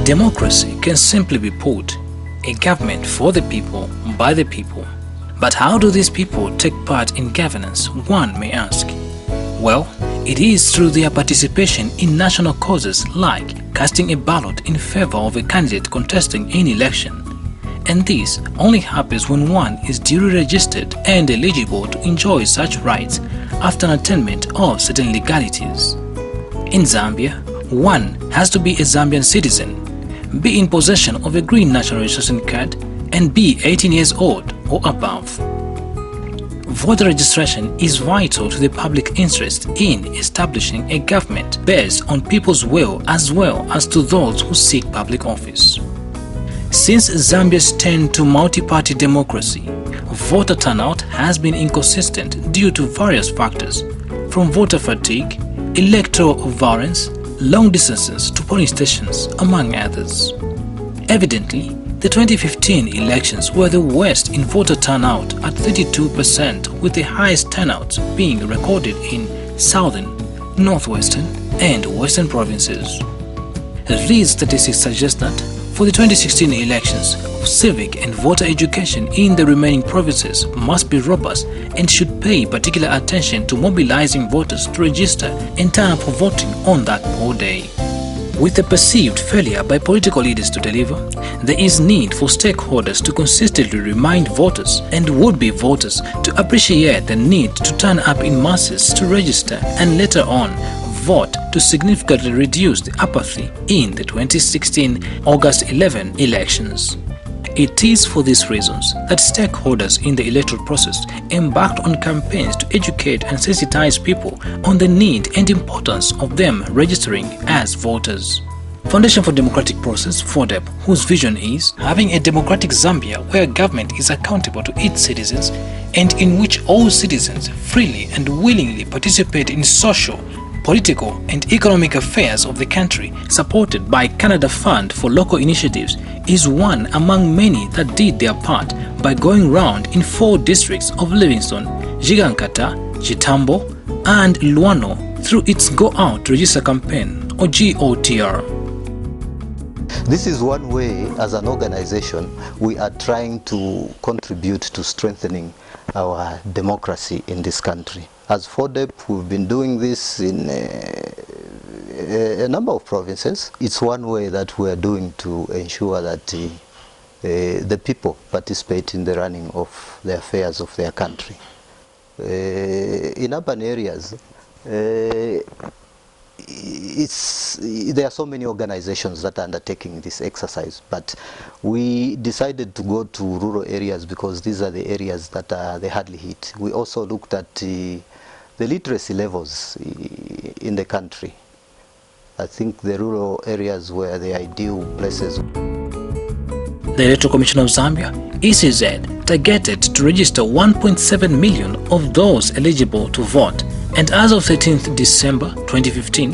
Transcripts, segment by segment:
Democracy can simply be put, a government for the people, by the people. But how do these people take part in governance, one may ask? Well, it is through their participation in national causes like casting a ballot in favor of a candidate contesting any election. And this only happens when one is duly registered and eligible to enjoy such rights after an attainment of certain legalities. In Zambia, one has to be a Zambian citizen, be in possession of a green national registration card, and be 18 years old or above. Voter registration is vital to the public interest in establishing a government based on people's will as well as to those who seek public office. Since Zambia's turn to multi-party democracy, voter turnout has been inconsistent due to various factors, from voter fatigue, electoral violence, long distances to polling stations, among others. Evidently, the 2015 elections were the worst in voter turnout at 32%, with the highest turnouts being recorded in southern, northwestern and western provinces. These statistics suggest that for the 2016 elections, civic and voter education in the remaining provinces must be robust and should pay particular attention to mobilizing voters to register in time for voting on that poll day. With the perceived failure by political leaders to deliver, there is need for stakeholders to consistently remind voters and would-be voters to appreciate the need to turn up in masses to register and later on vote to significantly reduce the apathy in the 2016 August 11 elections. It is for these reasons that stakeholders in the electoral process embarked on campaigns to educate and sensitize people on the need and importance of them registering as voters. Foundation for Democratic Process, FODEP, whose vision is having a democratic Zambia where government is accountable to its citizens and in which all citizens freely and willingly participate in social, political and economic affairs of the country, supported by Canada Fund for Local Initiatives, is one among many that did their part by going round in 4 districts of Livingstone, Gigankata, Chitambo and Luano through its Go Out Register campaign or GOTR. This is one way, as an organization, we are trying to contribute to strengthening our democracy in this country. As FODEP, we've been doing this in a number of provinces. It's one way that we are doing to ensure that the people participate in the running of the affairs of their country. In urban areas, there are so many organizations that are undertaking this exercise, but we decided to go to rural areas because these are the areas that are the hardly hit. We also looked at the literacy levels in the country. I think the rural areas were the ideal places. The Electoral Commission of Zambia, ECZ, targeted to register 1.7 million of those eligible to vote, and as of 13th December 2015,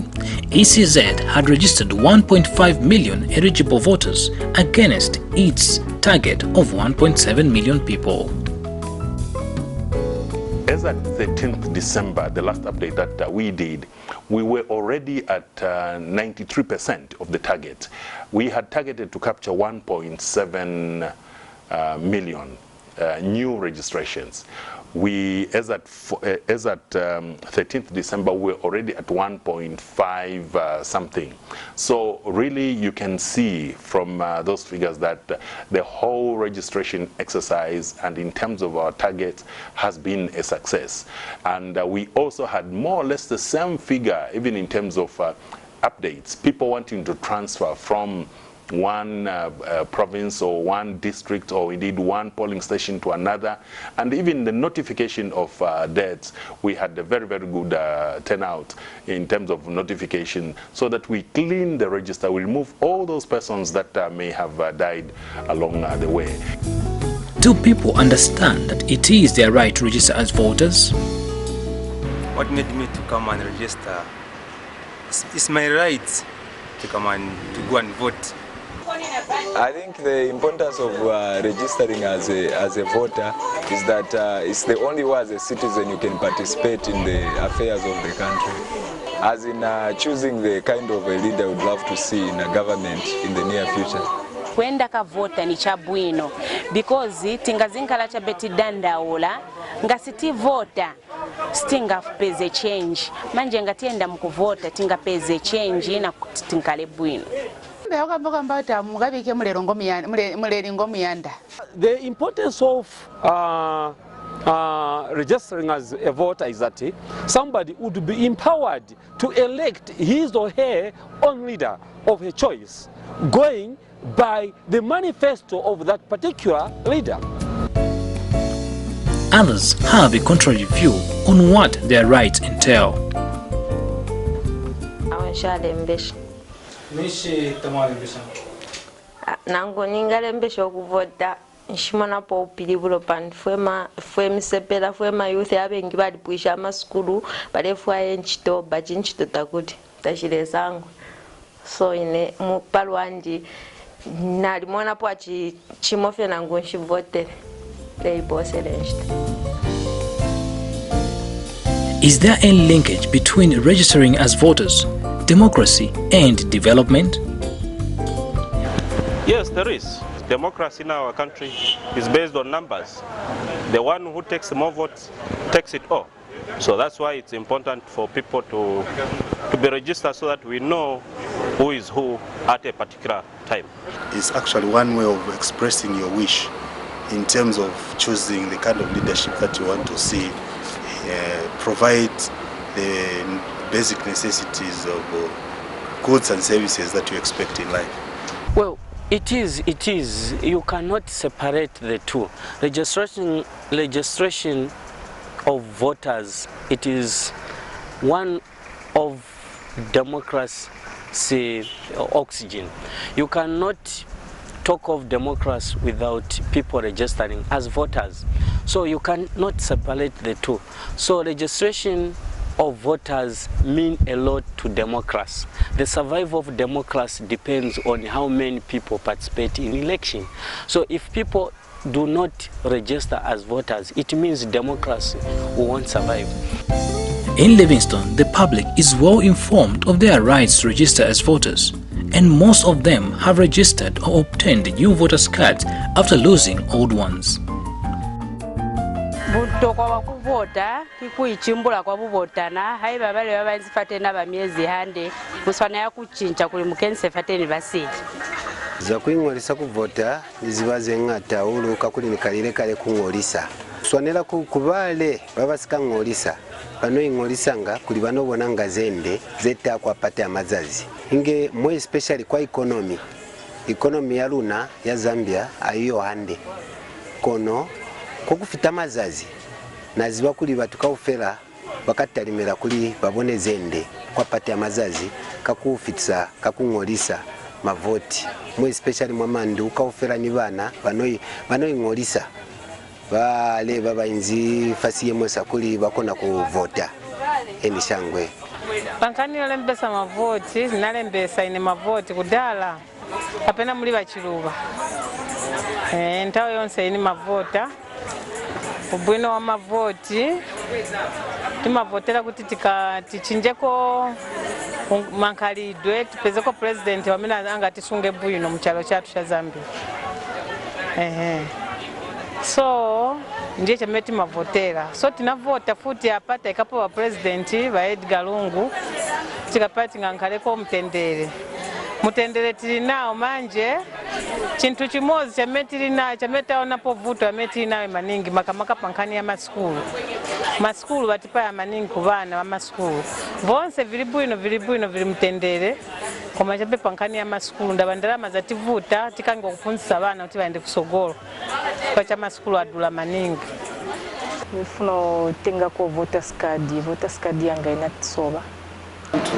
ECZ had registered 1.5 million eligible voters against its target of 1.7 million people. As at 13th December, the last update that we did, we were already at 93% of the target. We had targeted to capture 1.7 million new registrations. We, as at 13th December, we're already at 1.5 something. So really you can see from those figures that the whole registration exercise and in terms of our targets has been a success. And we also had more or less the same figure, even in terms of updates, people wanting to transfer from one province or one district or indeed one polling station to another, and even the notification of deaths, we had a very, very good turnout in terms of notification, so that we clean the register, we remove all those persons that may have died along the way. Do people understand that it is their right to register as voters? What made me to come and register? It's my right to come and to go and vote. I think the importance of registering as a voter is that it's the only way as a citizen you can participate in the affairs of the country. as in choosing the kind of a leader we'd love to see in a government in the near future. Kwenda kavota ni cha bwino because tingazinkala cha beti dandaula nga siti vota stinga peze change manje ngatienda mkuvota tinga peze change na tinkale bwino. The importance of registering as a voter is that somebody would be empowered to elect his or her own leader of a choice, going by the manifesto of that particular leader. Others have a contrary view on what their rights entail. Nango ningalembesha okuvota nshimona po upilibulo pan fue misepela fue mayouth abengi balipwisha amasukulu balefwaye nchito bachi nchito takuti tashile zangu so ine mupalwandi nalimona po chimofe nangu nshivotere leibosele nchito. Is there any linkage between registering as voters, democracy and development? Yes, there is. Democracy in our country is based on numbers. The one who takes more votes takes it all. So that's why it's important for people to be registered so that we know who is who at a particular time. It's actually one way of expressing your wish in terms of choosing the kind of leadership that you want to see, provide the basic necessities of goods and services that you expect in life. Well, it is. You cannot separate the two. Registration of voters, it is one of democracy oxygen. You cannot talk of democracy without people registering as voters. So you cannot separate the two. So registration of voters mean a lot to democracy. The survival of democracy depends on how many people participate in election. So if people do not register as voters, it means democracy won't survive. In Livingstone, the public is well informed of their rights to register as voters, and most of them have registered or obtained new voters' cards after losing old ones. Butokwa wakuvota kikuichimbula kwa buvotana hai babale babanzifate n'abamiezi hande kuswana ya kuchincha kuli mukense fateni basili za kuingolisa kuvota izibaze ngata uluka kuli nikalile kale kungolisa swanela kubale babasika ngolisa pano ingolisanga kuli banobona nga zembe zeta kwa pate amazazi inge mo especially kwa economy ya luna ya Zambia ayo hande kono kokufita amazazi naziba kuli batukawufera bakatalimera kuli babone zende kwa pate amazazi kakufitsa kakungolisa mavoti mo especially mwamandu ukawufera ni bana bano ingolisa bale babainzi fasi yemosa kuli bakona kuvota enishangwe pankani olembesa mavoti nalembesa ine mavoti kudala apena muli bachiluba ntawo yonse ini mavota ubwino wa mavoti timavotera kuti tichinjeko mankalidwe tipezeko president wamene angatisunge bwino muchalo chathu cha Zambia. So ndiye chimene timavotera. So tinavota futi apata ikapo wa president ba Edgar Lungu tikapati ngankaleko mutendere tili nao manje chintu chimozi chametaona povuto ameti nawe maningi makamaka pankani ya maskulu batipaya maningi kubana wa maskulu vonse vili bwino vili mutendere koma chape pankani ya maskulu ndabandalama zativuta tikango kufunzisa bana kuti baende kusogolo kwa cha maskulu adula maningi mfuno tenga ko voters card yanga inatisoba to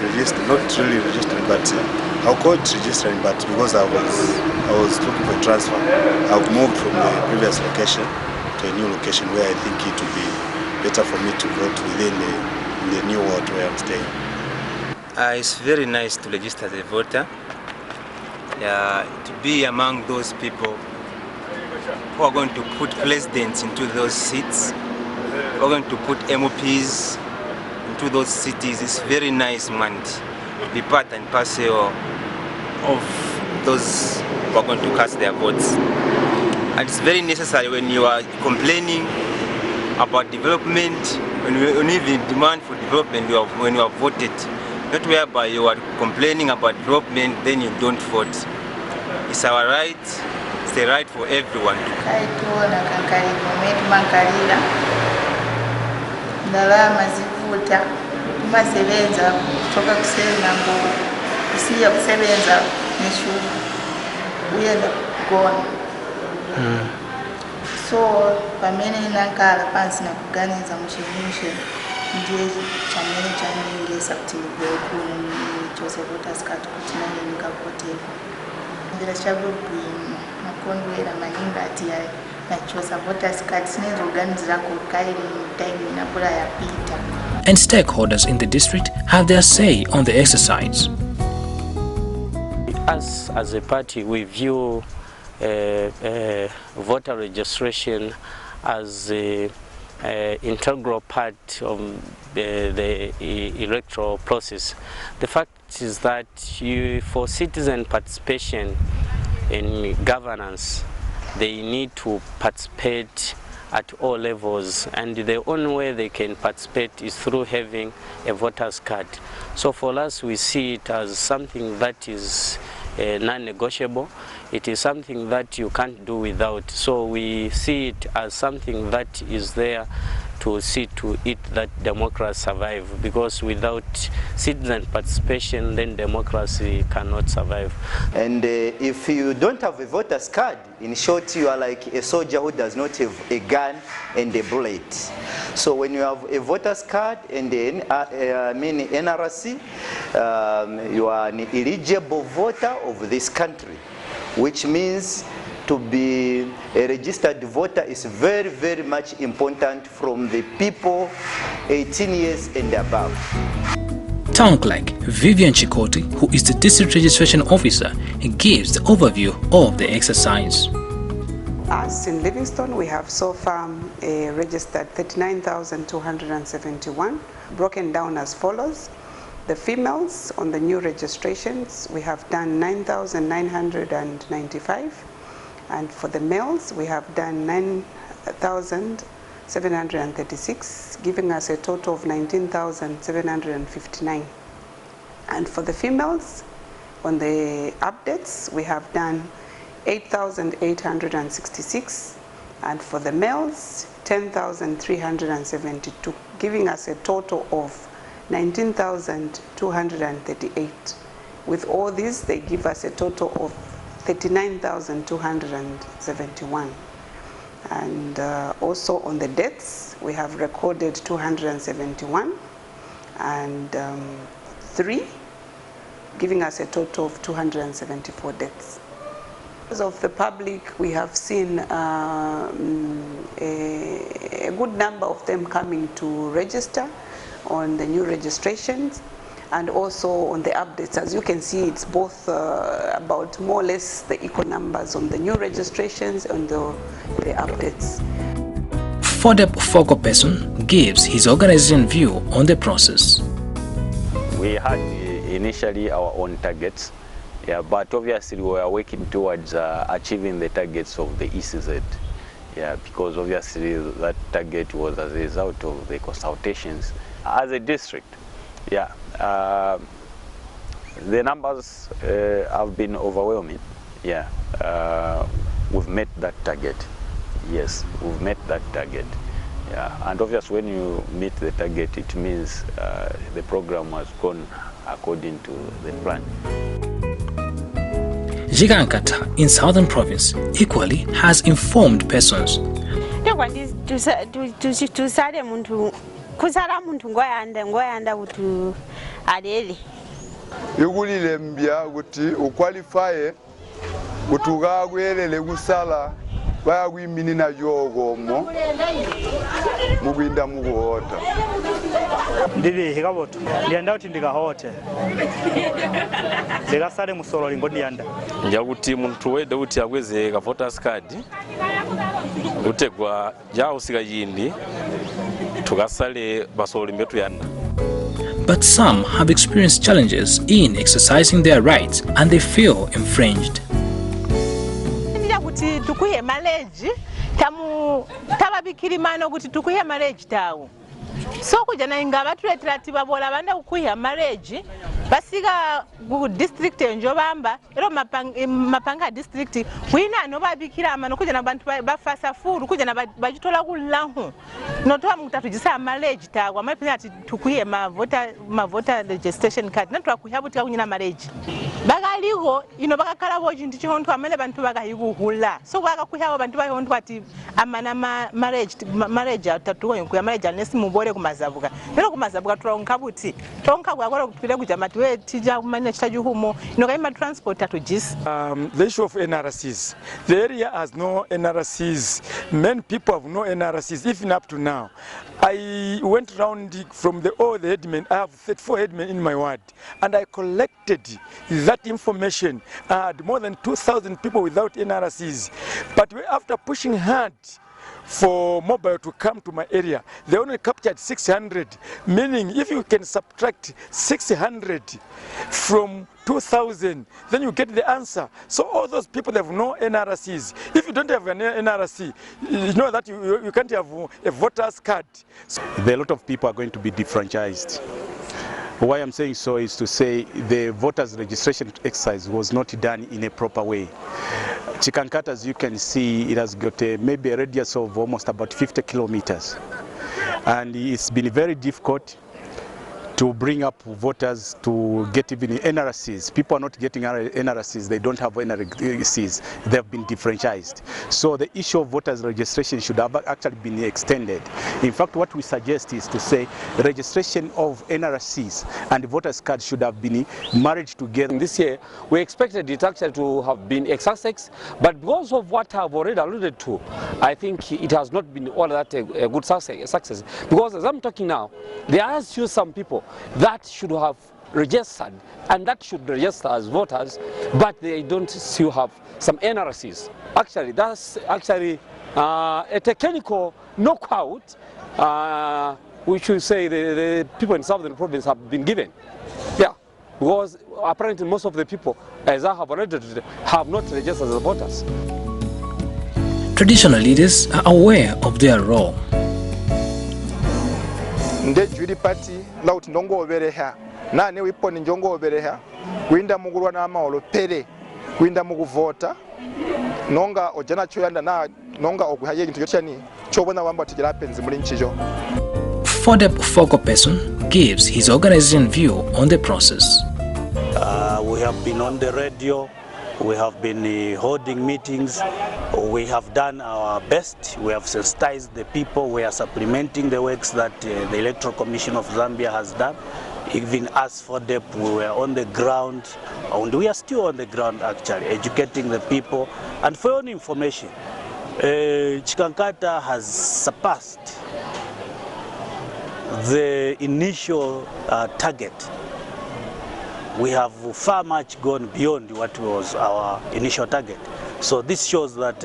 register, not really registering, but I'll call it registering, but because I was looking for a transfer, I've moved from the previous location to a new location where I think it would be better for me to vote within the new ward where I'm staying. It's very nice to register as a voter, to be among those people who are going to put presidents into those seats, who are going to put MPs, into those cities, it's very nice, man, to be part and parcel of those who are going to cast their votes. And it's very necessary when you are complaining about development, when you even demand for development when you have voted, not whereby you are complaining about development, then you don't vote. It's our right, it's the right for everyone. Ndalama zivuta kumasebenza kutoka kusema ngo kusiya kusebenza nishu uyenda kugona so pamene nankala pansi nakuganiza mushimishe ndiye chamene chaningesa kuti ndikuno chose voters card kuti nane nikavoteko ndira chabwino nakondwera maningi ati yayi nachosa voters card sinozoganizira kukairi time inapula yapita. And stakeholders in the district have their say on the exercise. Us as a party, we view voter registration as an integral part of the electoral process. The fact is that for citizen participation in governance, they need to participate at all levels, and the only way they can participate is through having a voter's card. So for us, we see it as something that is non-negotiable. It is something that you can't do without. So we see it as something that is there to see to it that democracy survive, because without citizen participation, then democracy cannot survive. And if you don't have a voter's card, in short, you are like a soldier who does not have a gun and a bullet. So when you have a voter's card and the NRC, you are an eligible voter of this country, which means to be a registered voter is very, very much important from the people 18 years and above. Town Clerk Vivian Chikoti, who is the District Registration Officer, gives the overview of the exercise. As in Livingstone, we have so far registered 39,271, broken down as follows. The females on the new registrations, we have done 9,995. And for the males, we have done 9,736, giving us a total of 19,759. And for the females, on the updates, we have done 8,866, and for the males, 10,372, giving us a total of 19,238. With all these, they give us a total of 39,271. And also on the deaths, we have recorded 271 and 3, giving us a total of 274 deaths. As of the public, we have seen a good number of them coming to register on the new registrations, and also on the updates. As you can see, it's both about more or less the equal numbers on the new registrations and the updates. FODEP focal person gives his organization view on the process. We had initially our own targets, but obviously we are working towards achieving the targets of the ECZ. Because obviously that target was as a result of the consultations. As a district, the numbers have been overwhelming. We've met that target. Yes, we've met that target. And obviously when you meet the target, it means the program has gone according to the plan. Jigankata in Southern Province equally has informed persons. Kusala muntu ngoyanda kuti alele yugulile mbya kuti ukwalifaye kuti ukagwelele kusala bayagwimini na yogomo mugwinda mukuhota ndili hikaboto ndianda kuti ndikahote ndikasale musolo lingo ndianda njakuti muntu wede kuti akweze ka voters card utegwa ja usika yindi tukasale basolo limbetu yanda But some have experienced challenges in exercising their rights and they feel infringed. Tukuye marriage tababikirimano kuti tukuye marriage tawo so kujana inga batuletera tibabola banda kukuya marriage basiga ku district enjo bamba ero mapanga district kuina no babikira amano kujana bantu bafasa furu kujana bajitola kulahu notoa mutatu marriage tawo amapina ati tukuye mavota registration card natwa kuyabutika kunyina marriage bagaligo ino bakakala boji ndi chihonto amene bantu bakayikuhula so bakakuyawo bantu bayonto ati amana marriage atatuko ku marriage anesi mubore kumazabuka lero kumazabuka tronka buti tonka gwakora kutwire kuja matwe tija kumanya chitajuhumo ino kaima transport atujis. The issue of NRCs, the area has no NRCs, many people have no NRCs even up to now. I went around from all the headmen. I have 34 headmen in my ward and I collected that information. I had more than 2,000 people without NRCs, but after pushing hard for mobile to come to my area, they only captured 600, meaning if you can subtract 600 from 2,000, then you get the answer. So all those people, they have no NRCs. If you don't have an NRC, you know that you can't have a voter's card. A lot of people are going to be defranchised. Why I'm saying so is to say the voters registration exercise was not done in a proper way. Chikankata, as you can see, it has got maybe a radius of almost about 50 kilometers. And it's been very difficult to bring up voters to get even NRCs. People are not getting NRCs, they don't have NRCs, they have been diffranchised. So the issue of voters registration should have actually been extended. In fact, what we suggest is to say the registration of NRCs and voters cards should have been married together. This year, we expected it actually to have been a success, but because of what I've already alluded to, I think it has not been all that a good success. Because as I'm talking now, there are still some people that should have registered and that should register as voters, but they don't still have some NRCs. Actually, that's actually a technical knockout, we should say the people in southern province have been given. Yeah, because apparently most of the people, as I have already, have not registered as voters. Traditional leaders are aware of their role. Nde Judy Party laut ndongo obereha na ne wiponi njongo obereha kuinda mugulwa na amaolo pere kuinda muguvota nonga ojana choyanda na nonga okuhaye kintu chochani chobona wamba tijira penzi muri nchijo. FODEP focal person gives his organization view on the process. We have been on the radio. We have been holding meetings. We have done our best. We have sensitized the people. We are supplementing the works that the Electoral Commission of Zambia has done. Even as FODEP, we were on the ground, and we are still on the ground actually, educating the people. And for your information, Chikankata has surpassed the initial target. We have far much gone beyond what was our initial target. So this shows that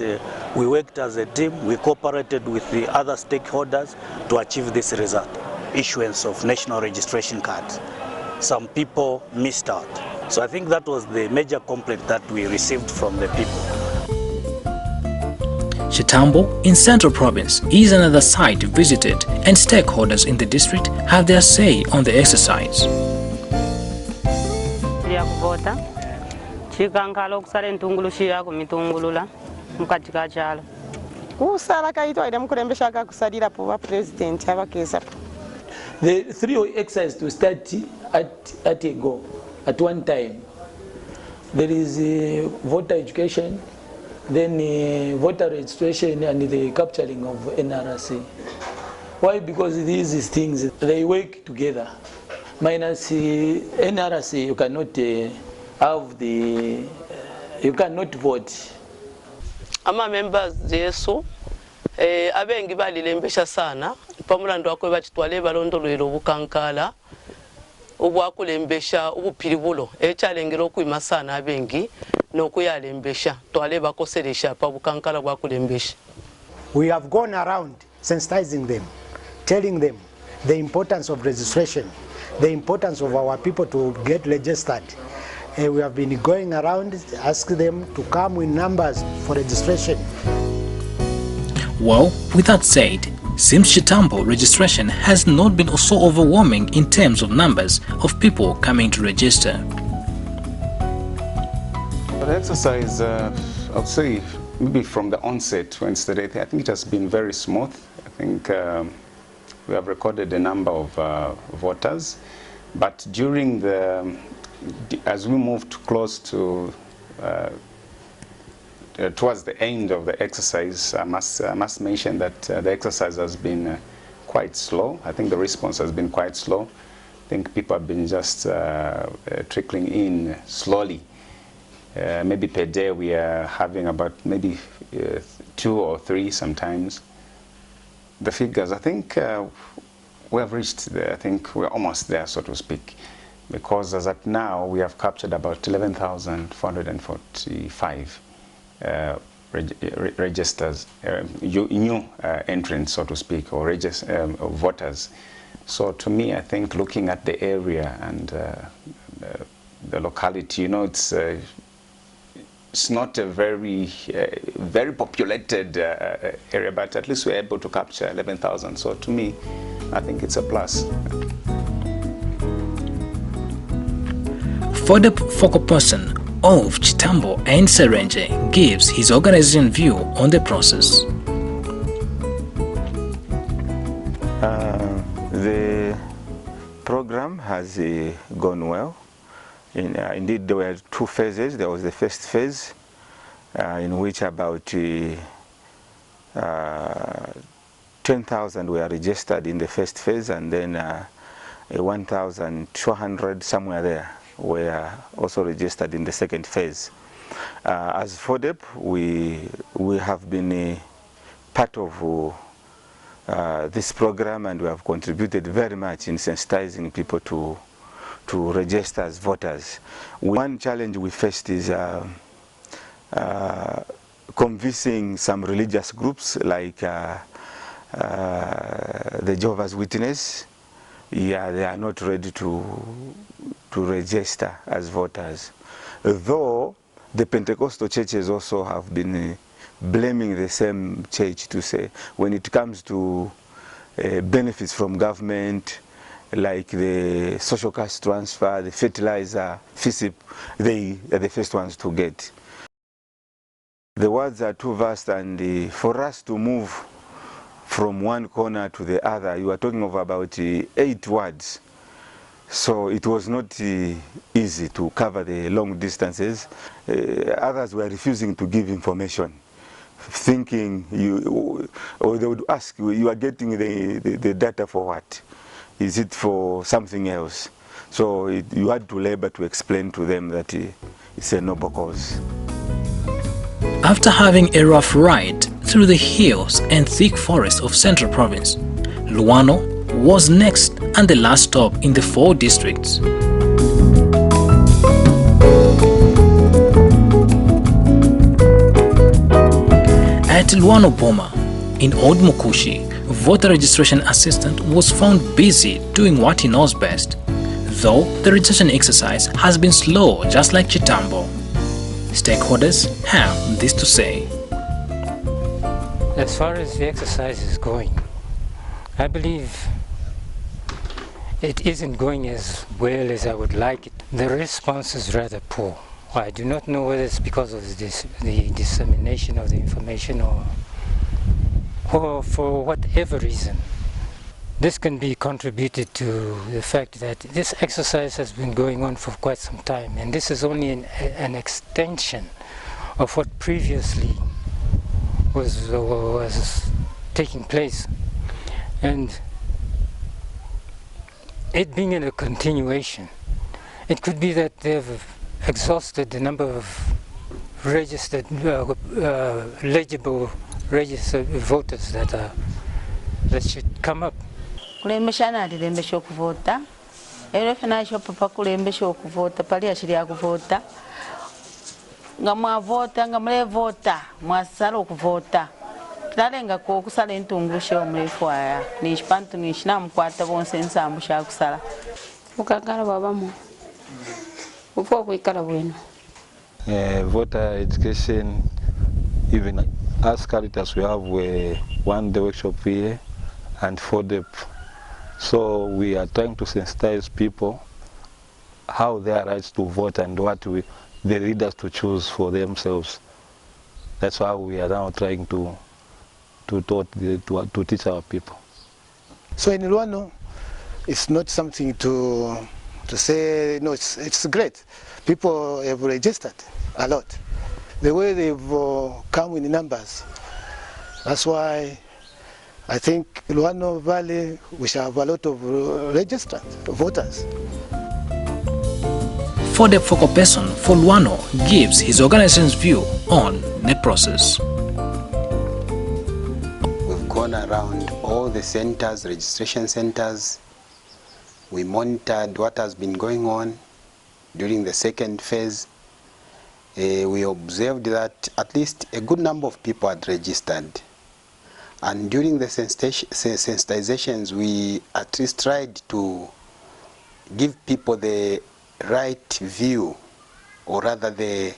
we worked as a team, we cooperated with the other stakeholders to achieve this result, issuance of national registration cards. Some people missed out. So I think that was the major complaint that we received from the people. Chitambo in Central Province is another site visited, and stakeholders in the district have their say on the exercise. Kuvota chikankala okusala entungulu shiyako mitungulula mukati kachala kusala kaitwa ida mukulembesha kakusalira po president abakeza. The 3 exercise to start at a go at one time. There is voter education, then voter registration and the capturing of NRC. Why? Because these things they work together. Minus NRC, you cannot have you cannot vote. Ama members yesu abengi balilembesha sana pamulando wako batitwale balondolero bukankala obwakulembesha obupiribulo echalengero okuima sana abengi nokuyalembesha twale bakoseresha pa bukankala bwakulembesha. We have gone around sensitizing them, telling them the importance of registration, the importance of our people to get registered. We have been going around asking them to come in numbers for registration. Well, with that said, seems Chitambo registration has not been so overwhelming in terms of numbers of people coming to register. The exercise, I'd say, maybe from the onset when it started, I think it has been very smooth. I think we have recorded a number of voters, but during as we moved close to towards the end of the exercise, I must mention that the exercise has been quite slow. I think the response has been quite slow. I think people have been just trickling in slowly. Maybe per day we are having about maybe 2 or 3 sometimes. The figures, I think we have reached there. I think we're almost there, so to speak, because as at now we have captured about 11,445 registers, new entrants, so to speak, or voters. So to me, I think looking at the area and the locality, you know, it's not a very populated area, but at least we're able to capture 11,000. So to me, I think it's a plus. FODEP focal person of Chitambo and Serenje gives his organization view on the process. The program has gone well. Indeed, there were 2 phases. There was the first phase in which about 10,000 were registered in the first phase, and then 1,200 somewhere there were also registered in the second phase. As FODEP, we have been part of this program, and we have contributed very much in sensitizing people to register as voters. One challenge we faced is convincing some religious groups like the Jehovah's Witness. Yeah, they are not ready to register as voters. Though the Pentecostal churches also have been blaming the same church to say when it comes to benefits from government, like the social cash transfer, the fertilizer, FISIP, they are the first ones to get. The words are too vast, and for us to move from one corner to the other, you are talking of about 8 words. So it was not easy to cover the long distances. Others were refusing to give information, thinking or they would ask, you are getting the data for what? Is it for something else? So you had to labor to explain to them that it's a noble cause. After having a rough ride through the hills and thick forests of Central Province, Luano was next and the last stop in the 4 districts. At Luano Boma, in Old Mukushi, voter registration assistant was found busy doing what he knows best, though the registration exercise has been slow, just like Chitambo. Stakeholders have this to say. As far as the exercise is going, I believe it isn't going as well as I would like it. The response is rather poor. I do not know whether it's because of the dissemination of the information or for whatever reason. This can be contributed to the fact that this exercise has been going on for quite some time, and this is only an extension of what previously was taking place. And it being in a continuation, it could be that they've exhausted the number of registered, legible registered voters that should come up. Kulembesha alirembesha okuvota era finansho papa kulembesha okuvota pali ashiri akuvota nga mwavota nga mulevota mwasala okuvota tulalenga ko okusala entungusha omulefu aya nishipantu nishinamukwata bonse ensambu shakusala Ukankala bwabamu. Upo kwikala bwino. Voter education, even as Caritas, we have one day workshop here and FODEP. So we are trying to sensitize people how their rights to vote and what the leaders to choose for themselves. That's why we are now trying to teach our people. So in Luano, it's not something to say, no, it's great. People have registered a lot. The way they've come in numbers, that's why I think Luano Valley, we shall have a lot of registered voters. FODEP focal person for Luano gives his organization's view on the process. We've gone around all the centers, registration centers. We monitored what has been going on during the second phase. We observed that at least a good number of people had registered. And during the sensitizations, we at least tried to give people the right view, or rather the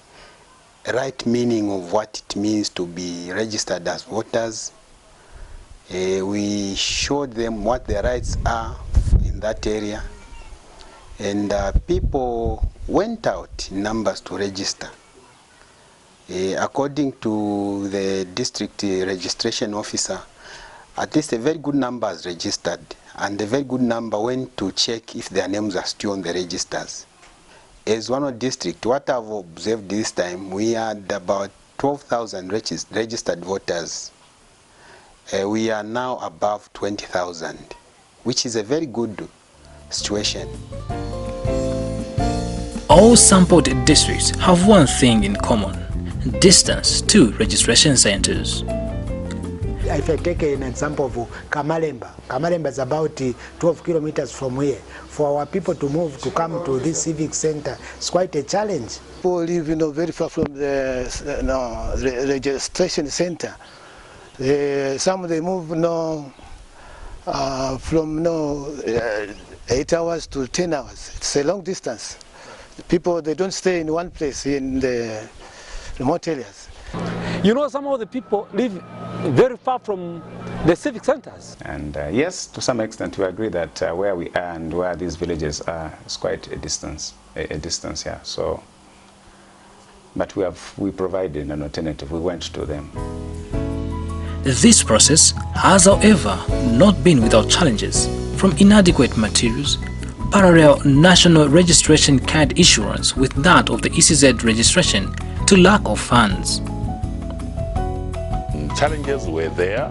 right meaning of what it means to be registered as voters. We showed them what their rights are in that area, and people went out in numbers to register. According to the district registration officer, at least a very good number has registered, and a very good number went to check if their names are still on the registers. As one district, what I've observed this time, we had about 12,000 registered voters. We are now above 20,000, which is a very good situation. All sampled districts have one thing in common: distance to registration centers. If I take an example of Kamalemba, Kamalemba is about 12 kilometers from here. For our people to move to come to this civic center, it's quite a challenge. People live, very far from the registration center. Some they move from 8 hours to 10 hours. It's a long distance. People, they don't stay in one place in the remote areas. Some of the people live very far from the civic centers. And yes, to some extent we agree that where we are and where these villages are is quite a distance, yeah. So, but we provided an alternative. We went to them. This process has, however, not been without challenges, from inadequate materials, parallel national registration card issuance with that of the ECZ registration, to lack of funds. Challenges were there,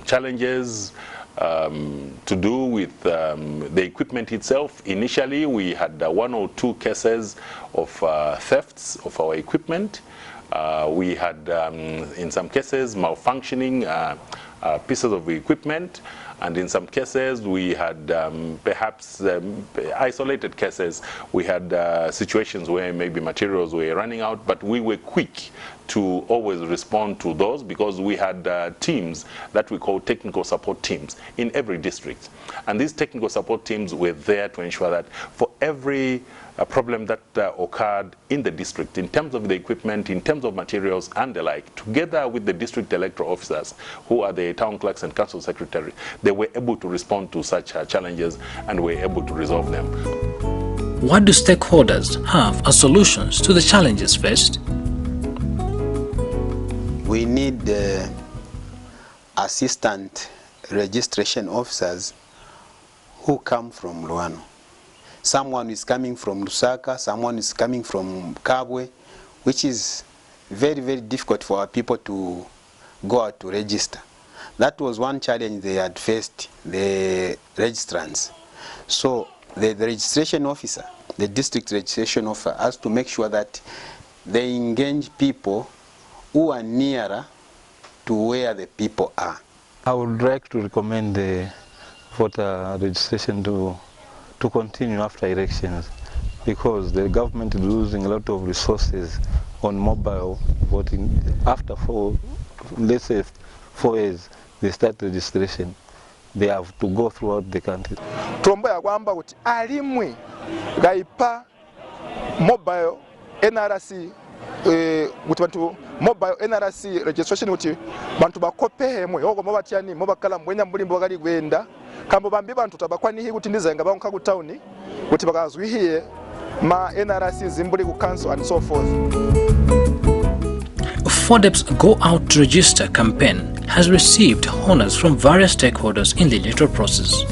challenges to do with the equipment itself. Initially, we had 1 or 2 cases of thefts of our equipment. We had, in some cases, malfunctioning pieces of equipment, and in some cases we had perhaps isolated cases. We had situations where maybe materials were running out, but we were quick to always respond to those, because we had teams that we call technical support teams in every district. And these technical support teams were there to ensure that for every problem that occurred in the district, in terms of the equipment, in terms of materials and the like, together with the district electoral officers, who are the town clerks and council secretaries, they were able to respond to such challenges and were able to resolve them. What do stakeholders have as solutions to the challenges faced? We need assistant registration officers who come from Luano. Someone is coming from Lusaka, someone is coming from Kabwe, which is very, very difficult for our people to go out to register. That was one challenge they had faced, the registrants. So the registration officer, the district registration officer, has to make sure that they engage people who are nearer to where the people are. I would like to recommend the voter registration to continue after elections, because the government is losing a lot of resources on mobile voting. After let's say 4 years, they start registration. they have to go throughout the country. Trombo ya kwamba kuti alimwe gaipa mobile NRC kuti bantu mobile NRC registration kuti bantu bakope hemwe hoko mobatyani mobakala mwenya mbulimbo bakali gwenda kambo bambi bantu tabakwanihi kuti ndizenga banka ku town kuti bakazwihiye ma NRC zimbuli ku council and so forth. FODEP's Go Out to Register campaign has received honors from various stakeholders in the electoral process.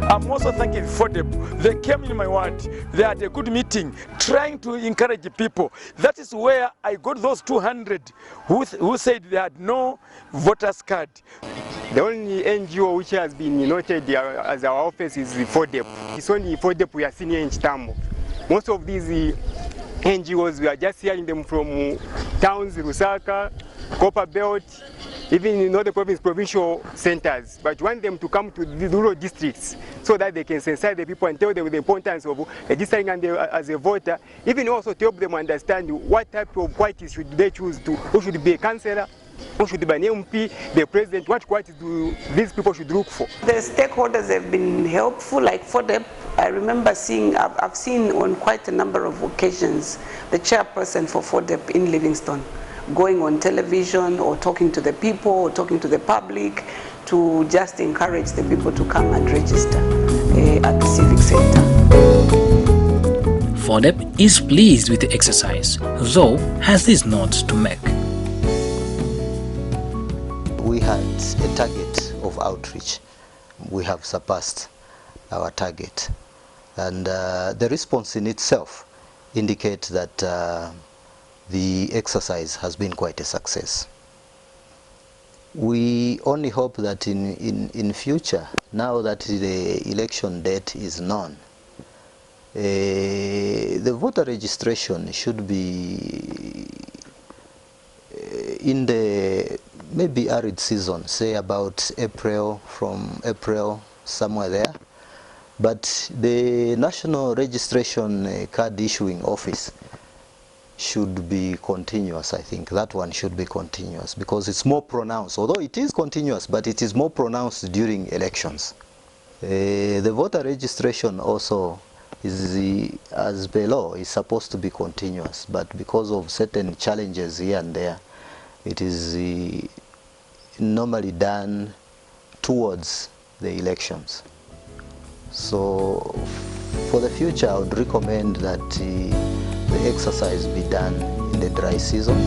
I'm also thanking FODEP. They came in my ward. They had a good meeting, trying to encourage people. That is where I got those 200 who said they had no voters card. The only NGO which has been noted as our office is FODEP. It's only FODEP we are seeing in Chitambo. Most of these NGOs, we are just hearing them from towns, Lusaka, Copper Belt, even in other provincial centers. But we want them to come to the rural districts so that they can sensitize the people and tell them the importance of registering as a voter, even also to help them understand what type of qualities should they choose to, who should be a councillor, who should be an MP, the president, what qualities do these people should look for. The stakeholders have been helpful, like FODEP. I remember I've seen on quite a number of occasions the chairperson for FODEP in Livingstone going on television or talking to the people or talking to the public to just encourage the people to come and register at the civic center. FODEP is pleased with the exercise, though has this note to make. We had a target of outreach. We have surpassed our target. And the response in itself indicates that the exercise has been quite a success. We only hope that in future, now that the election date is known, the voter registration should be in the maybe arid season, say about April, from April, somewhere there. But the National Registration Card Issuing Office should be continuous. I think that one should be continuous because it's more pronounced, although it is continuous, but it is more pronounced during elections. The voter registration also is, as per law, is supposed to be continuous, but because of certain challenges here and there, it is normally done towards the elections. So for the future, I would recommend that the exercise be done in the dry season.